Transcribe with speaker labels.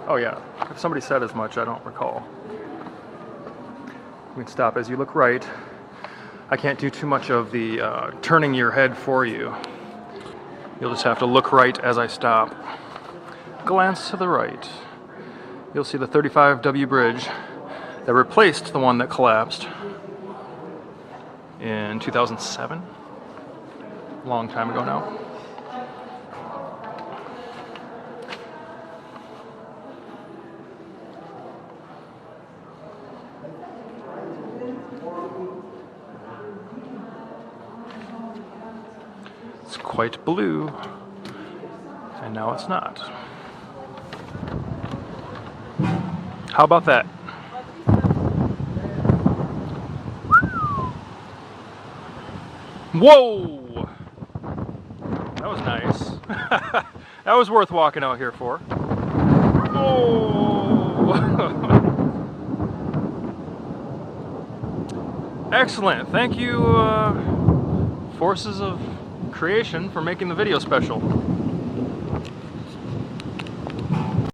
Speaker 1: Oh yeah, if somebody said as much, I don't recall. You can stop as you look right. I can't do too much of the turning your head for you. You'll just have to look right as I stop. Glance to the right. You'll see the 35W bridge that replaced the one that collapsed in 2007. A long time ago now. It's quite blue, and now it's not. How about that? Whoa! That was nice. That was worth walking out here for. Oh! Excellent. Thank you, Forces of Creation, for making the video special.